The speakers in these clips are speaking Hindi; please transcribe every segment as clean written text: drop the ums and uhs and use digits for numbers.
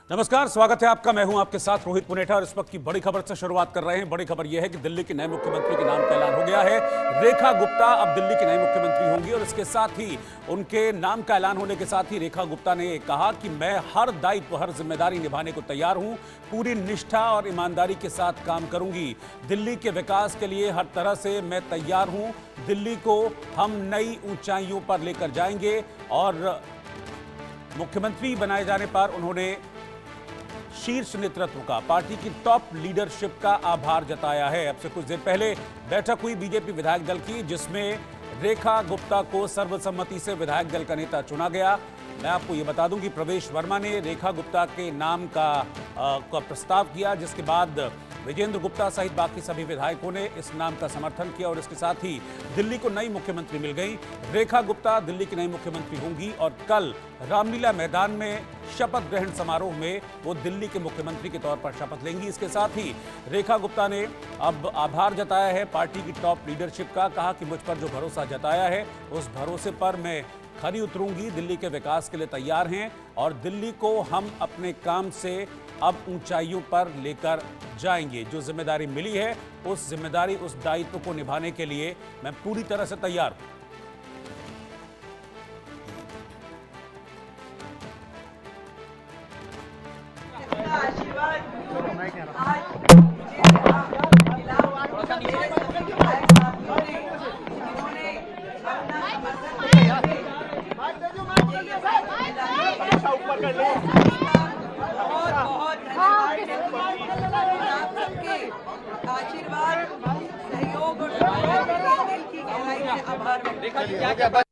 नमस्कार, स्वागत है आपका। मैं हूं आपके साथ रोहित पुनेठा और इस वक्त की बड़ी खबर से शुरुआत कर रहे हैं। बड़ी खबर यह है कि दिल्ली के नए मुख्यमंत्री के नाम का ऐलान हो गया है। रेखा गुप्ता अब दिल्ली की नई मुख्यमंत्री होंगी और इसके साथ ही उनके नाम का ऐलान होने के साथ ही रेखा गुप्ता ने कहा कि मैं हर दायित्व, हर जिम्मेदारी निभाने को तैयार हूं, पूरी निष्ठा और ईमानदारी के साथ काम करूंगी। दिल्ली के विकास के लिए हर तरह से मैं तैयार हूं। दिल्ली को हम नई ऊंचाइयों पर लेकर जाएंगे। और मुख्यमंत्री बनाए जाने पर उन्होंने शीर्ष नेतृत्व का, पार्टी की टॉप लीडरशिप का आभार जताया है। अब से कुछ देर पहले बैठक हुई बीजेपी विधायक दल की, जिसमें रेखा गुप्ता को सर्वसम्मति से विधायक दल का नेता चुना गया। मैं आपको ये बता दूं कि प्रवेश वर्मा ने रेखा गुप्ता के नाम का प्रस्ताव किया, जिसके बाद विजेंद्र गुप्ता सहित बाकी सभी विधायकों ने इस नाम का समर्थन किया और इसके साथ ही दिल्ली को नई मुख्यमंत्री मिल गई। रेखा गुप्ता दिल्ली की नई मुख्यमंत्री होंगी और कल रामलीला मैदान में शपथ ग्रहण समारोह में वो दिल्ली के मुख्यमंत्री के तौर पर शपथ लेंगी। इसके साथ ही रेखा गुप्ता ने अब आभार जताया है पार्टी की टॉप लीडरशिप का। कहा कि मुझ पर जो भरोसा जताया है उस भरोसे पर मैं खरी उतरूंगी। दिल्ली के विकास के लिए तैयार हैं और दिल्ली को हम अपने काम से अब ऊंचाइयों पर लेकर जाएंगे। जो जिम्मेदारी मिली है उस जिम्मेदारी, उस दायित्व को निभाने के लिए मैं पूरी तरह से तैयार हूं। आशीर्वाद, सहयोग और दिल की गहराई से आभार व्यक्त।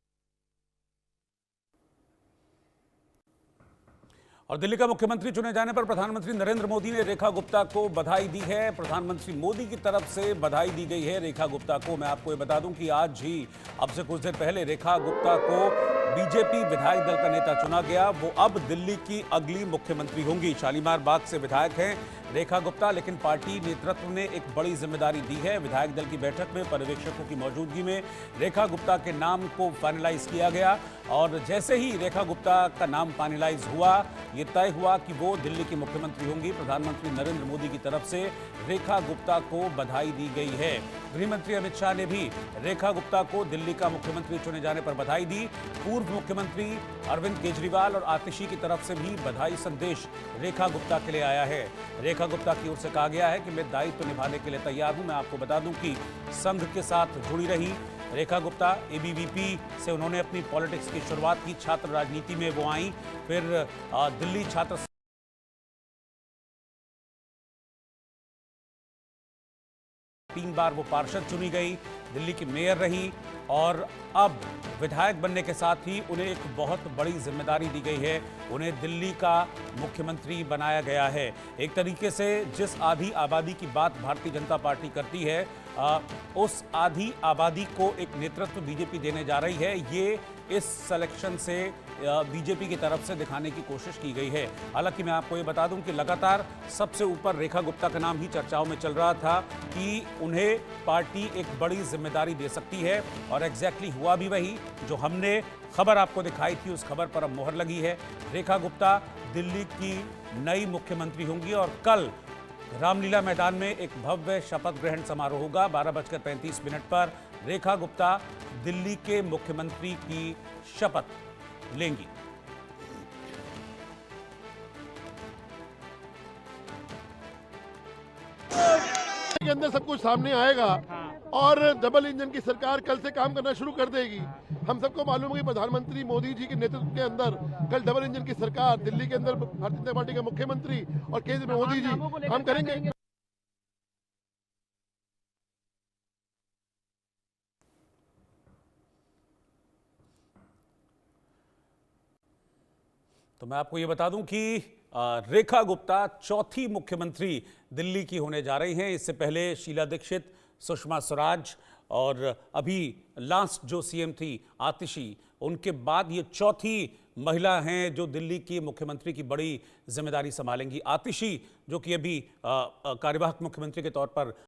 और दिल्ली का मुख्यमंत्री चुने जाने पर प्रधानमंत्री नरेंद्र मोदी ने रेखा गुप्ता को बधाई दी है। प्रधानमंत्री मोदी की तरफ से बधाई दी गई है रेखा गुप्ता को। मैं आपको ये बता दूं कि आज ही, अब से कुछ देर पहले, रेखा गुप्ता को बीजेपी विधायक दल का नेता चुना गया। वो अब दिल्ली की अगली मुख्यमंत्री होंगी। शालीमार बाग से विधायक हैं रेखा गुप्ता, लेकिन पार्टी नेतृत्व ने एक बड़ी जिम्मेदारी दी है। विधायक दल की बैठक में पर्यवेक्षकों की मौजूदगी में रेखा गुप्ता के नाम को फाइनलाइज किया गया और जैसे ही रेखा गुप्ता का नाम फाइनलाइज हुआ, ये तय हुआ कि वो दिल्ली की मुख्यमंत्री होंगी। प्रधानमंत्री नरेंद्र मोदी की तरफ से रेखा गुप्ता को बधाई दी गई है। गृहमंत्री अमित शाह ने भी रेखा गुप्ता को दिल्ली का मुख्यमंत्री चुने जाने पर बधाई दी। पूर्व मुख्यमंत्री अरविंद केजरीवाल और आतिशी की तरफ से भी बधाई संदेश रेखा गुप्ता के लिए आया है। रेखा गुप्ता की ओर से कहा गया है कि मैं दायित्व निभाने के लिए तैयार हूं। मैं आपको बता दूं कि संघ के साथ जुड़ी रही रेखा गुप्ता, एबीवीपी से उन्होंने अपनी पॉलिटिक्स की शुरुआत की। छात्र राजनीति में वो आई, फिर दिल्ली छात्र 3 बार वो पार्षद चुनी गई, दिल्ली की मेयर रही और अब विधायक बनने के साथ ही उन्हें एक बहुत बड़ी जिम्मेदारी दी गई है। उन्हें दिल्ली का मुख्यमंत्री बनाया गया है। एक तरीके से जिस आधी आबादी की बात भारतीय जनता पार्टी करती है, उस आधी आबादी को एक नेतृत्व बीजेपी देने जा रही है। ये इस सिलेक्शन से बीजेपी की तरफ से दिखाने की कोशिश की गई है। हालांकि मैं आपको ये बता दूं कि लगातार सबसे ऊपर रेखा गुप्ता का नाम ही चर्चाओं में चल रहा था कि उन्हें पार्टी एक बड़ी जिम्मेदारी दे सकती है और एग्जैक्टली हुआ भी वही। जो हमने खबर आपको दिखाई थी उस खबर पर अब मोहर लगी है। रेखा गुप्ता दिल्ली की नई मुख्यमंत्री होंगी और कल रामलीला मैदान में एक भव्य शपथ ग्रहण समारोह होगा। 12:35 पर रेखा गुप्ता दिल्ली के मुख्यमंत्री की शपथ लेंगी। के अंदर सब कुछ सामने आएगा और डबल इंजन की सरकार कल से काम करना शुरू कर देगी। हम सबको मालूम है कि प्रधानमंत्री मोदी जी के नेतृत्व के अंदर कल डबल इंजन की सरकार दिल्ली के अंदर भारतीय जनता पार्टी के मुख्यमंत्री और केंद्र में मोदी जी काम करेंगे। तो मैं आपको ये बता दूं कि रेखा गुप्ता चौथी मुख्यमंत्री दिल्ली की होने जा रही हैं। इससे पहले शीला दीक्षित, सुषमा स्वराज और अभी लास्ट जो सीएम थी आतिशी, उनके बाद ये चौथी महिला हैं जो दिल्ली की मुख्यमंत्री की बड़ी जिम्मेदारी संभालेंगी। आतिशी जो कि अभी कार्यवाहक मुख्यमंत्री के तौर पर